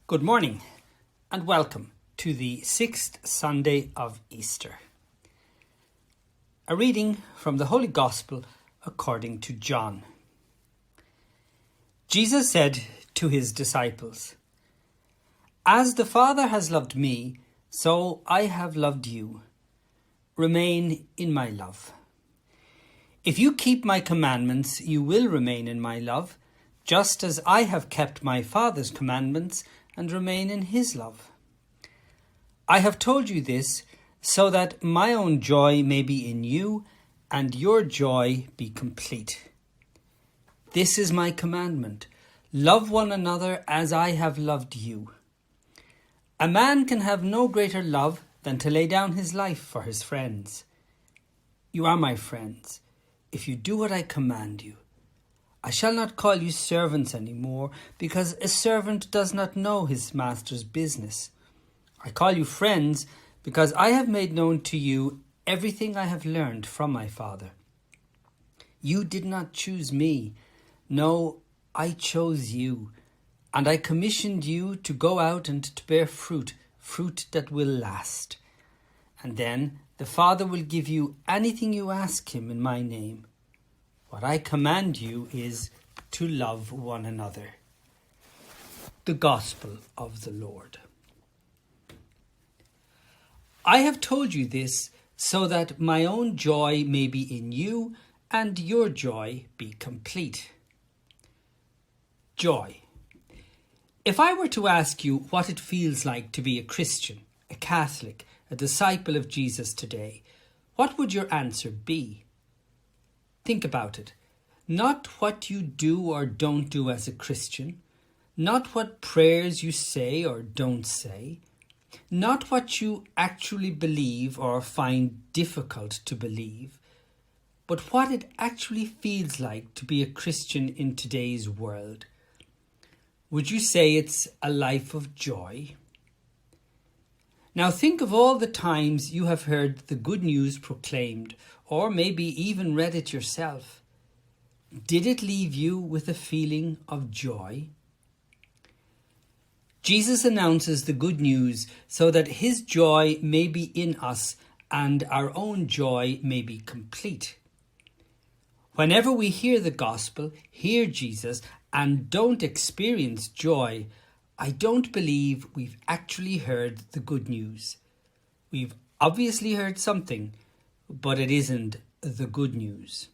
Good morning and welcome to the 6th Sunday of Easter. A reading from the Holy Gospel according to John. Jesus said to his disciples, "As the Father has loved me, so I have loved you. Remain in my love. If you keep my commandments, you will remain in my love, just as I have kept my Father's commandments and remain in his love. I have told you this so that my own joy may be in you and your joy be complete. This is my commandment: love one another as I have loved you. A man can have no greater love than to lay down his life for his friends. You are my friends if you do what I command you. I shall not call you servants any more, because a servant does not know his master's business. I call you friends, because I have made known to you everything I have learned from my Father. You did not choose me. No, I chose you, and I commissioned you to go out and to bear fruit that will last. And then the Father will give you anything you ask him in my name. What I command you is to love one another." The Gospel of the Lord. I have told you this so that my own joy may be in you and your joy be complete. Joy. If I were to ask you what it feels like to be a Christian, a Catholic, a disciple of Jesus today, what would your answer be? Think about it. Not what you do or don't do as a Christian, not what prayers you say or don't say, not what you actually believe or find difficult to believe, but what it actually feels like to be a Christian in today's world. Would you say it's a life of joy? Now think of all the times you have heard the good news proclaimed, or maybe even read it yourself. Did it leave you with a feeling of joy? Jesus announces the good news so that his joy may be in us and our own joy may be complete. Whenever we hear the gospel, hear Jesus, and don't experience joy, I don't believe we've actually heard the good news. We've obviously heard something, but it isn't the good news.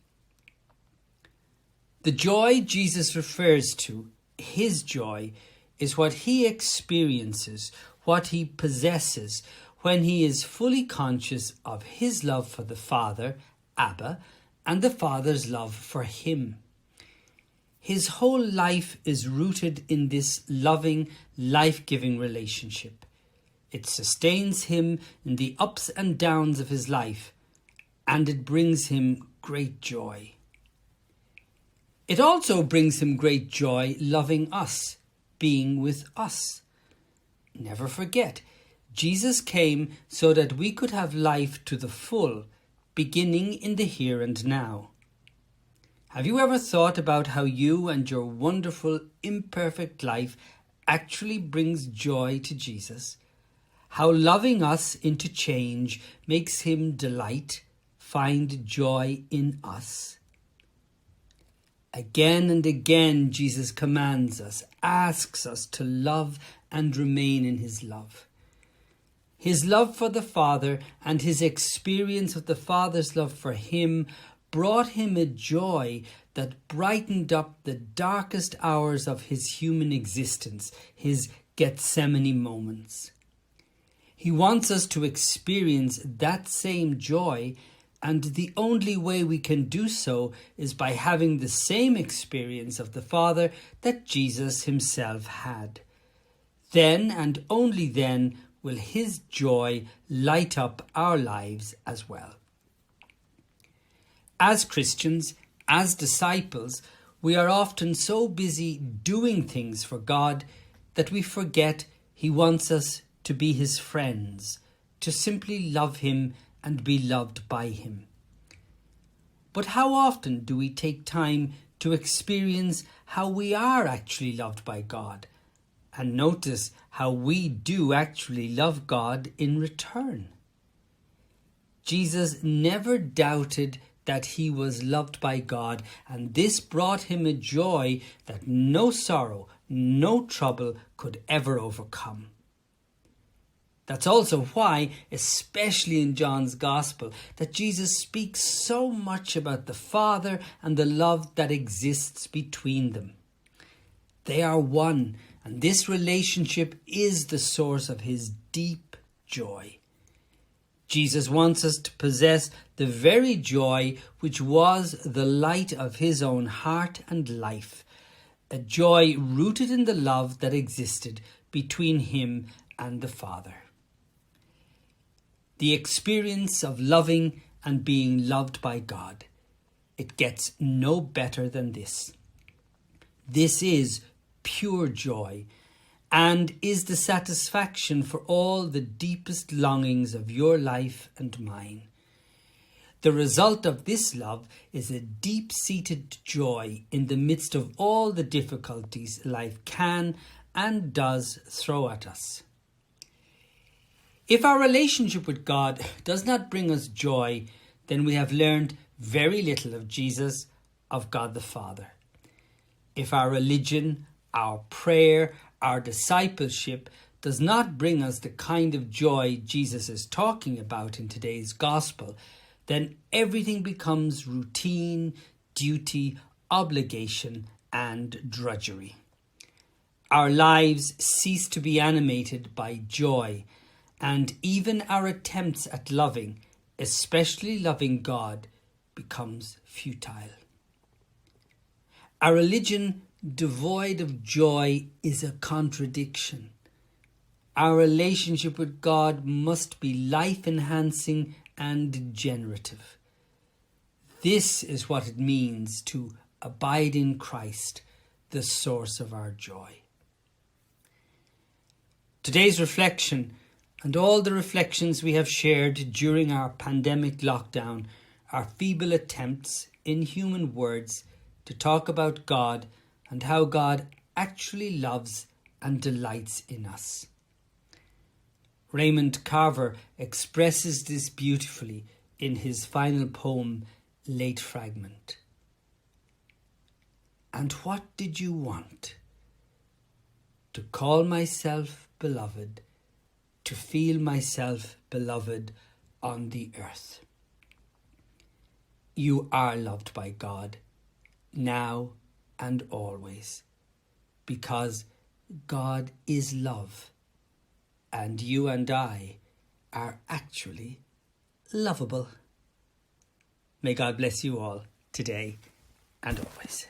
The joy Jesus refers to, his joy, is what he experiences, what he possesses, when he is fully conscious of his love for the Father, Abba, and the Father's love for him. His whole life is rooted in this loving, life-giving relationship. It sustains him in the ups and downs of his life, and it brings him great joy. It also brings him great joy loving us, being with us. Never forget, Jesus came so that we could have life to the full, beginning in the here and now. Have you ever thought about how you and your wonderful, imperfect life actually brings joy to Jesus? How loving us into change makes him delight, find joy in us? Again and again, Jesus commands us, asks us to love and remain in his love. His love for the Father and his experience of the Father's love for him brought him a joy that brightened up the darkest hours of his human existence, his Gethsemane moments. He wants us to experience that same joy, and the only way we can do so is by having the same experience of the Father that Jesus himself had. Then and only then will his joy light up our lives as well. As Christians, as disciples, we are often so busy doing things for God that we forget he wants us to be his friends, to simply love him and be loved by him. But how often do we take time to experience how we are actually loved by God And notice how we do actually love God in return. Jesus never doubted that he was loved by God, and this brought him a joy that no sorrow, no trouble could ever overcome. That's also why, especially in John's Gospel, that Jesus speaks so much about the Father and the love that exists between them. They are one, and this relationship is the source of his deep joy. Jesus wants us to possess the very joy which was the light of his own heart and life, a joy rooted in the love that existed between him and the Father. The experience of loving and being loved by God, it gets no better than this. This is pure joy, and is the satisfaction for all the deepest longings of your life and mine. The result of this love is a deep-seated joy in the midst of all the difficulties life can and does throw at us. If our relationship with God does not bring us joy, then we have learned very little of Jesus, of God the Father. If our religion, our prayer, our discipleship does not bring us the kind of joy Jesus is talking about in today's gospel, then everything becomes routine, duty, obligation, and drudgery. Our lives cease to be animated by joy, and even our attempts at loving, especially loving God, becomes futile. Our religion devoid of joy is a contradiction. Our relationship with God must be life-enhancing and generative. This is what it means to abide in Christ, the source of our joy. Today's reflection and all the reflections we have shared during our pandemic lockdown are feeble attempts in human words to talk about God and how God actually loves and delights in us. Raymond Carver expresses this beautifully in his final poem, Late Fragment. And what did you want? To call myself beloved, to feel myself beloved on the earth. You are loved by God, now and always, because God is love, and you and I are actually lovable. May God bless you all today and always.